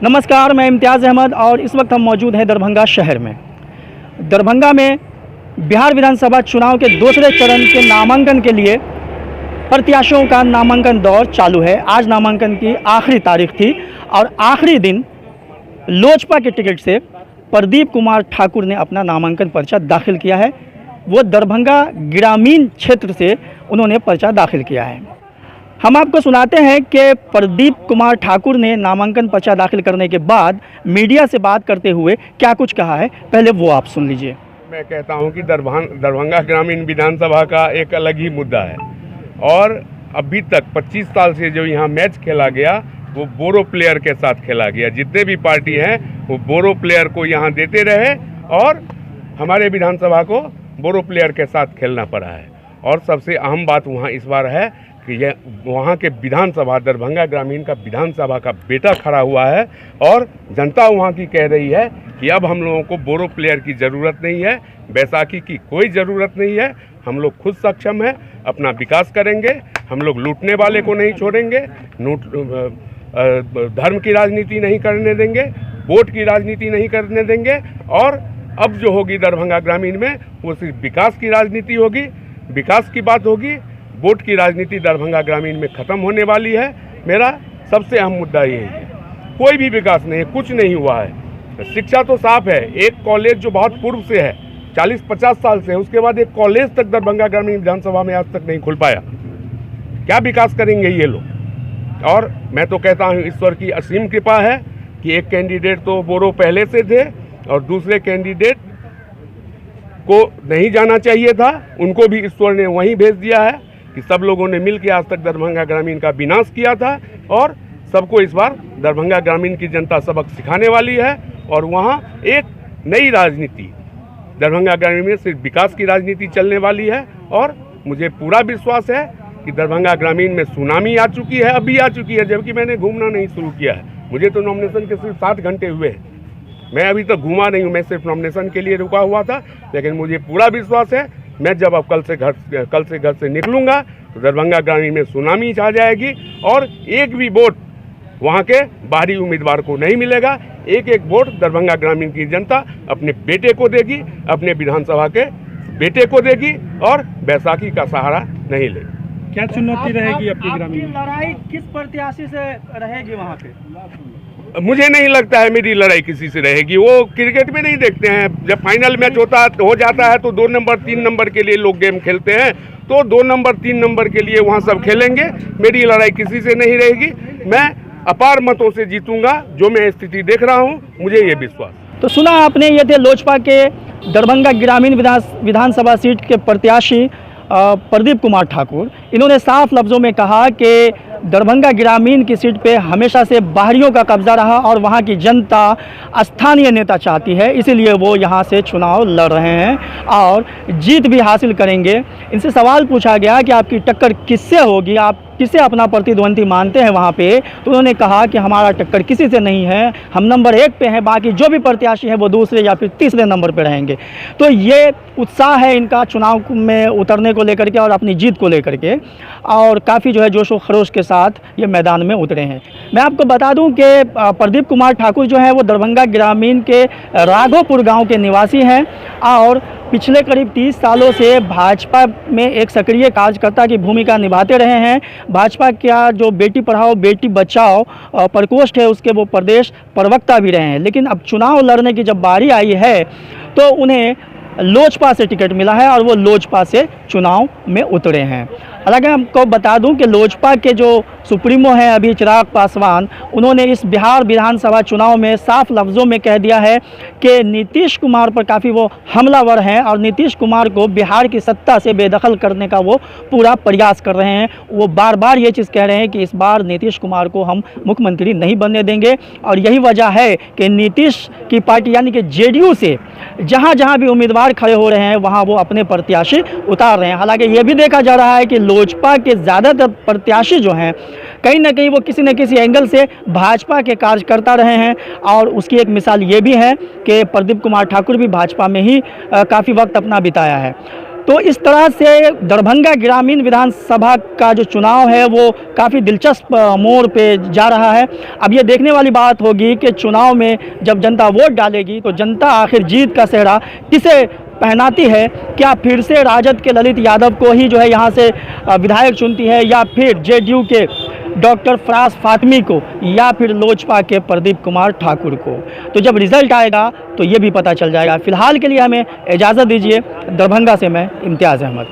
नमस्कार, मैं इम्तियाज़ अहमद और इस वक्त हम मौजूद हैं दरभंगा शहर में। दरभंगा में बिहार विधानसभा चुनाव के दूसरे चरण के नामांकन के लिए प्रत्याशियों का नामांकन दौर चालू है। आज नामांकन की आखिरी तारीख थी और आखिरी दिन लोजपा के टिकट से प्रदीप कुमार ठाकुर ने अपना नामांकन पर्चा दाखिल किया है। वो दरभंगा ग्रामीण क्षेत्र से उन्होंने पर्चा दाखिल किया है। हम आपको सुनाते हैं कि प्रदीप कुमार ठाकुर ने नामांकन पर्चा दाखिल करने के बाद मीडिया से बात करते हुए क्या कुछ कहा है, पहले वो आप सुन लीजिए। मैं कहता हूं कि दरभंगा ग्रामीण विधानसभा का एक अलग ही मुद्दा है और अभी तक 25 साल से जो यहाँ मैच खेला गया वो बोरो प्लेयर के साथ खेला गया। जितने भी पार्टी हैं वो बोरो प्लेयर को यहाँ देते रहे और हमारे विधानसभा को बोरो प्लेयर के साथ खेलना पड़ा है। और सबसे अहम बात वहाँ इस बार है कि यह वहाँ के विधानसभा दरभंगा ग्रामीण का विधानसभा का बेटा खड़ा हुआ है और जनता वहाँ की कह रही है कि अब हम लोगों को बोरो प्लेयर की ज़रूरत नहीं है, बैसाखी की कोई ज़रूरत नहीं है। हम लोग खुद सक्षम हैं, अपना विकास करेंगे। हम लोग लूटने वाले को नहीं छोड़ेंगे, धर्म की राजनीति नहीं करने देंगे, वोट की राजनीति नहीं करने देंगे। और अब जो होगी दरभंगा ग्रामीण में वो सिर्फ विकास की राजनीति होगी, विकास की बात होगी। वोट की राजनीति दरभंगा ग्रामीण में ख़त्म होने वाली है। मेरा सबसे अहम मुद्दा यही है, कोई भी विकास नहीं है, कुछ नहीं हुआ है। शिक्षा तो साफ है, एक कॉलेज जो बहुत पूर्व से है 40-50 साल से, उसके बाद एक कॉलेज तक दरभंगा ग्रामीण विधानसभा में आज तक नहीं खुल पाया। क्या विकास करेंगे ये लोग? और मैं तो कहता हूँ ईश्वर की असीम कृपा है कि एक कैंडिडेट तो बोरो पहले से थे और दूसरे कैंडिडेट को नहीं जाना चाहिए था, उनको भी ईश्वर ने वहीं भेज दिया है कि सब लोगों ने मिलकर आज तक दरभंगा ग्रामीण का विनाश किया था। और सबको इस बार दरभंगा ग्रामीण की जनता सबक सिखाने वाली है और वहाँ एक नई राजनीति दरभंगा ग्रामीण में सिर्फ विकास की राजनीति चलने वाली है। और मुझे पूरा विश्वास है कि दरभंगा ग्रामीण में सुनामी आ चुकी है, अभी आ चुकी है, जबकि मैंने घूमना नहीं शुरू किया है। मुझे तो नॉमिनेशन के सिर्फ 7 घंटे हुए हैं, मैं अभी तक घूमा नहीं हूँ, मैं सिर्फ नॉमिनेशन के लिए रुका हुआ था। लेकिन मुझे पूरा विश्वास है मैं जब अब कल से घर से निकलूंगा तो दरभंगा ग्रामीण में सुनामी छा जाएगी और एक भी वोट वहाँ के बाहरी उम्मीदवार को नहीं मिलेगा। एक एक वोट दरभंगा ग्रामीण की जनता अपने बेटे को देगी, अपने विधानसभा के बेटे को देगी और बैसाखी का सहारा नहीं लेगी। क्या चुनौती रहेगी आपकी ग्रामीण लड़ाई किस प्रत्याशी से रहेगी वहाँ पे? मुझे नहीं लगता है मेरी लड़ाई किसी से रहेगी। वो क्रिकेट में नहीं देखते हैं, जब फाइनल मैच हो जाता है तो 2 नंबर 3 नंबर के लिए लोग गेम खेलते हैं, तो 2 नंबर 3 नंबर के लिए वहाँ सब खेलेंगे। मेरी लड़ाई किसी से नहीं रहेगी, मैं अपार मतों से जीतूंगा, जो मैं स्थिति देख रहा हूँ, मुझे ये विश्वास। तो सुना आपने, ये थे लोजपा के दरभंगा ग्रामीण विधानसभा सीट के प्रत्याशी प्रदीप कुमार ठाकुर। इन्होंने साफ लफ्ज़ों में कहा कि दरभंगा ग्रामीण की सीट पे हमेशा से बाहरियों का कब्जा रहा और वहाँ की जनता स्थानीय नेता चाहती है, इसीलिए वो यहाँ से चुनाव लड़ रहे हैं और जीत भी हासिल करेंगे। इनसे सवाल पूछा गया कि आपकी टक्कर किससे होगी, आप किसे अपना प्रतिद्वंदी मानते हैं वहाँ पे, तो उन्होंने कहा कि हमारा टक्कर किसी से नहीं है, हम नंबर 1 पे हैं, बाकी जो भी प्रत्याशी हैं वो दूसरे या फिर तीसरे नंबर पे रहेंगे। तो ये उत्साह है इनका चुनाव में उतरने को लेकर के और अपनी जीत को लेकर के, और काफ़ी जो है जोश व खरोश के साथ ये मैदान में उतरे हैं। मैं आपको बता दूं कि प्रदीप कुमार ठाकुर जो है वो दरभंगा ग्रामीण के राघोपुर गाँव के निवासी हैं और पिछले करीब 30 सालों से भाजपा में एक सक्रिय कार्यकर्ता की भूमिका निभाते रहे हैं। भाजपा का जो बेटी पढ़ाओ बेटी बचाओ प्रकोष्ठ है उसके वो प्रदेश प्रवक्ता भी रहे हैं। लेकिन अब चुनाव लड़ने की जब बारी आई है तो उन्हें लोजपा से टिकट मिला है और वो लोजपा से चुनाव में उतरे हैं। हालांकि हमको बता दूं कि लोजपा के जो सुप्रीमो हैं अभी चिराग पासवान, उन्होंने इस बिहार विधानसभा चुनाव में साफ लफ्ज़ों में कह दिया है कि नीतीश कुमार पर काफ़ी वो हमलावर हैं और नीतीश कुमार को बिहार की सत्ता से बेदखल करने का वो पूरा प्रयास कर रहे हैं। वो बार बार ये चीज़ कह रहे हैं कि इस बार नीतीश कुमार को हम मुख्यमंत्री नहीं बनने देंगे और यही वजह है कि नीतीश की पार्टी यानी कि जेडीयू से जहाँ जहाँ भी उम्मीदवार खड़े हो रहे हैं वहाँ वो अपने प्रत्याशी उतार रहे हैं। हालांकि ये भी देखा जा रहा है कि लोजपा के ज़्यादातर प्रत्याशी जो हैं कहीं ना कहीं वो किसी न किसी एंगल से भाजपा के कार्यकर्ता रहे हैं और उसकी एक मिसाल ये भी है कि प्रदीप कुमार ठाकुर भी भाजपा में ही काफ़ी वक्त अपना बिताया है। तो इस तरह से दरभंगा ग्रामीण विधानसभा का जो चुनाव है वो काफ़ी दिलचस्प मोड़ पे जा रहा है। अब ये देखने वाली बात होगी कि चुनाव में जब जनता वोट डालेगी तो जनता आखिर जीत का सेहरा किसे पहनाती है। क्या फिर से राजद के ललित यादव को ही जो है यहाँ से विधायक चुनती है, या फिर जेडीयू के डॉक्टर फराज फातमी को, या फिर लोजपा के प्रदीप कुमार ठाकुर को। तो जब रिजल्ट आएगा तो ये भी पता चल जाएगा। फिलहाल के लिए हमें इजाज़त दीजिए। दरभंगा से मैं इम्तियाज़ अहमद।